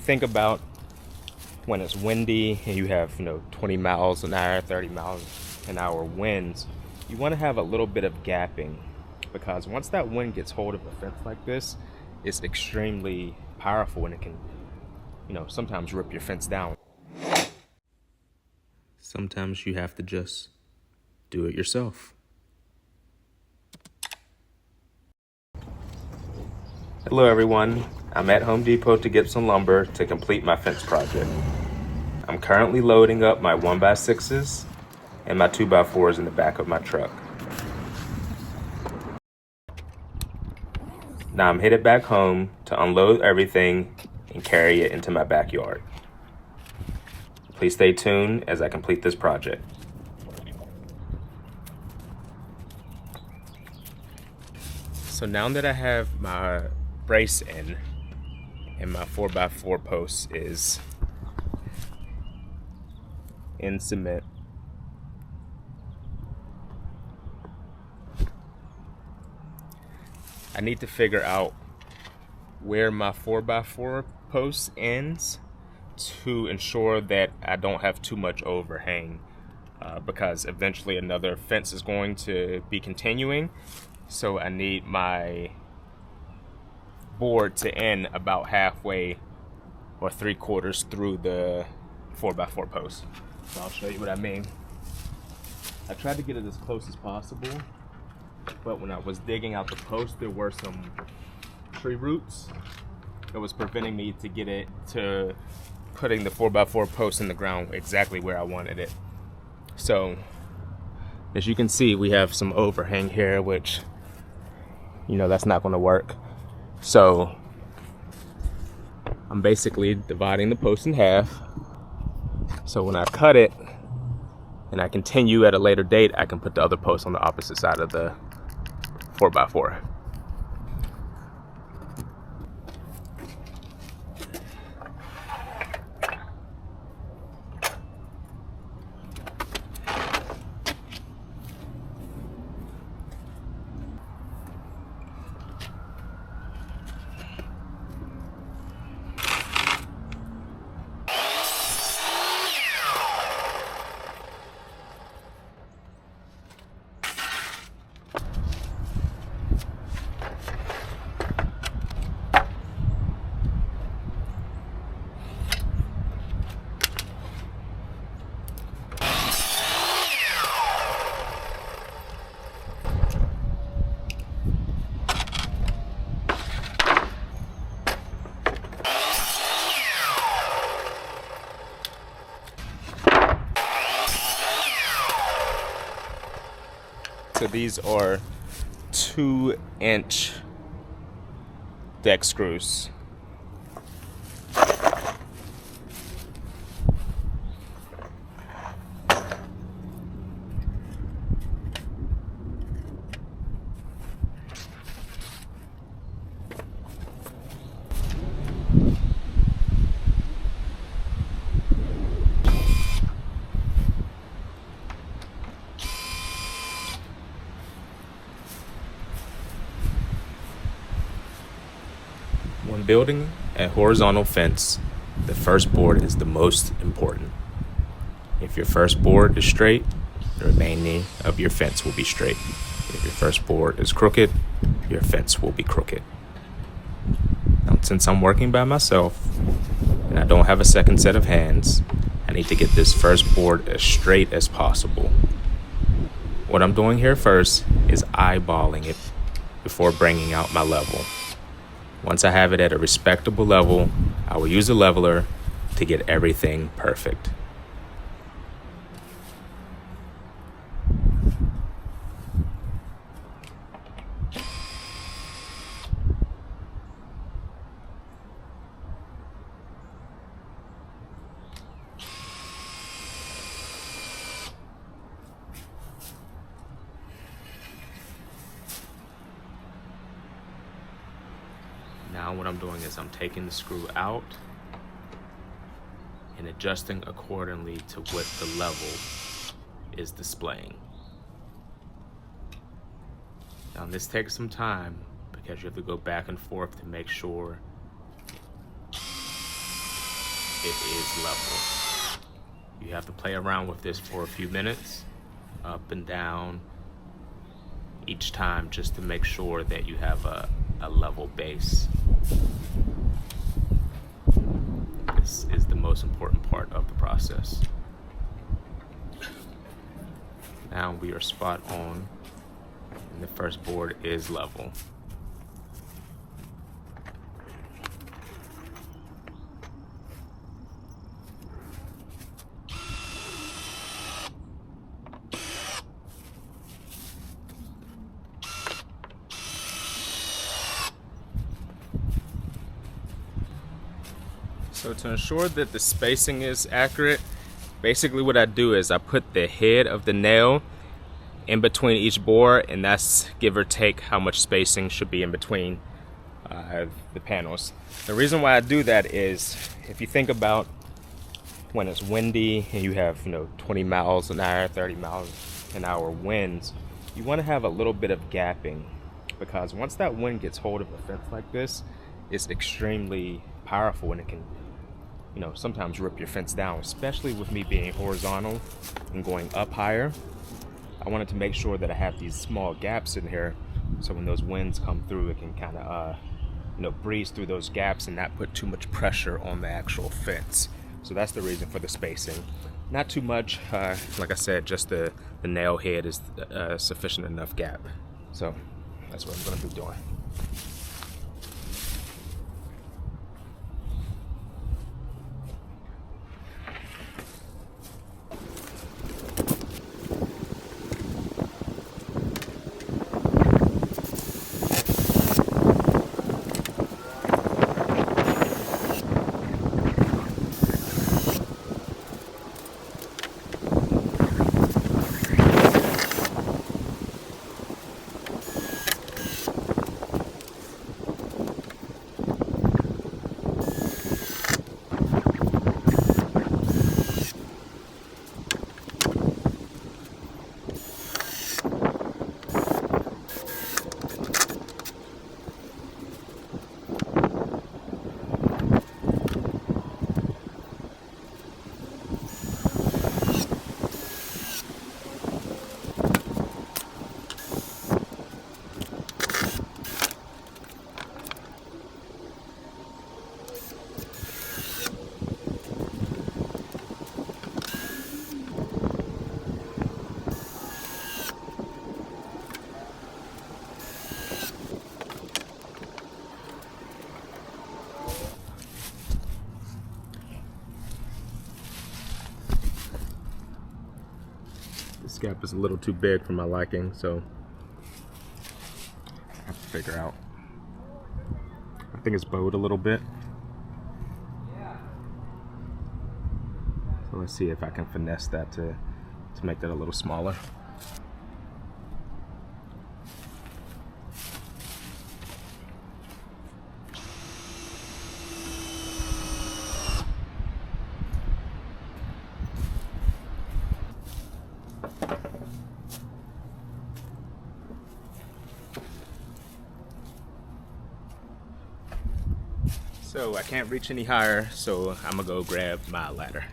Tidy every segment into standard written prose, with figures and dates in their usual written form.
think about when it's windy and you have 20 miles an hour, 30 miles an hour winds, you want to have a little bit of gapping, because once that wind gets hold of a fence like this, it's extremely powerful and it can sometimes rip your fence down. Sometimes you have to just do it yourself. Hello everyone, I'm at Home Depot to get some lumber to complete my fence project. I'm currently loading up my 1x6s and my 2x4s in the back of my truck. Now I'm headed back home to unload everything and carry it into my backyard. Please stay tuned as I complete this project. So now that I have my brace in and my 4x4 post is in cement, I need to figure out where my 4x4 post ends to ensure that I don't have too much overhang, because eventually another fence is going to be continuing. So I need my board to end about halfway or 3/4 through the 4x4 post. So I'll show you what I mean. I tried to get it as close as possible, but when I was digging out the post, there were some tree roots that was preventing me to get it to putting the 4x4 post in the ground exactly where I wanted it. So as you can see, we have some overhang here, which that's not going to work. So I'm basically dividing the post in half, so when I cut it and I continue at a later date, I can put the other post on the opposite side of the 4x4. So these are 2-inch deck screws. When building a horizontal fence, the first board is the most important. If your first board is straight, the remaining of your fence will be straight. If your first board is crooked, your fence will be crooked. Now, since I'm working by myself and I don't have a second set of hands, I need to get this first board as straight as possible. What I'm doing here first is eyeballing it before bringing out my level. Once I have it at a respectable level, I will use a leveler to get everything perfect. Now what I'm doing is I'm taking the screw out and adjusting accordingly to what the level is displaying. Now this takes some time because you have to go back and forth to make sure it is level. You have to play around with this for a few minutes, up and down each time, just to make sure that you have a level base. This is the most important part of the process. Now we are spot on, and the first board is level. So to ensure that the spacing is accurate, basically what I do is I put the head of the nail in between each bore, and that's give or take how much spacing should be in between the panels. The reason why I do that is, if you think about when it's windy and you have 20 miles an hour, 30 miles an hour winds, you want to have a little bit of gapping, because once that wind gets hold of a fence like this, it's extremely powerful and it can sometimes rip your fence down, especially with me being horizontal and going up higher. I wanted to make sure that I have these small gaps in here, so when those winds come through, it can kind of breeze through those gaps and not put too much pressure on the actual fence. So that's the reason for the spacing. Not too much, like I said, just the nail head is sufficient enough gap. So that's what I'm going to be doing. This gap is a little too big for my liking, so I have to figure out. I think it's bowed a little bit. So let's see if I can finesse that to make that a little smaller. So I can't reach any higher, so I'm gonna go grab my ladder.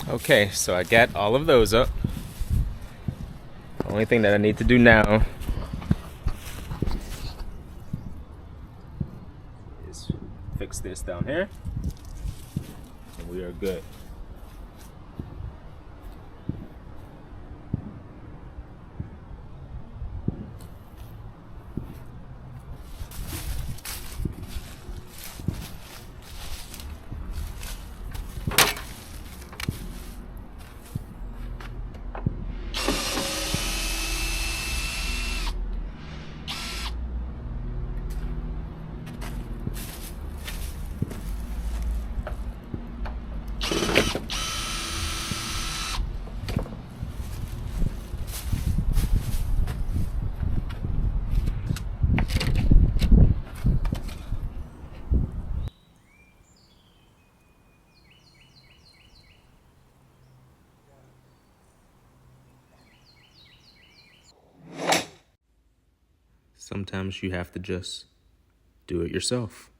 Okay, so I got all of those up. The only thing that I need to do now is fix this down here, and we are good. Sometimes you have to just do it yourself.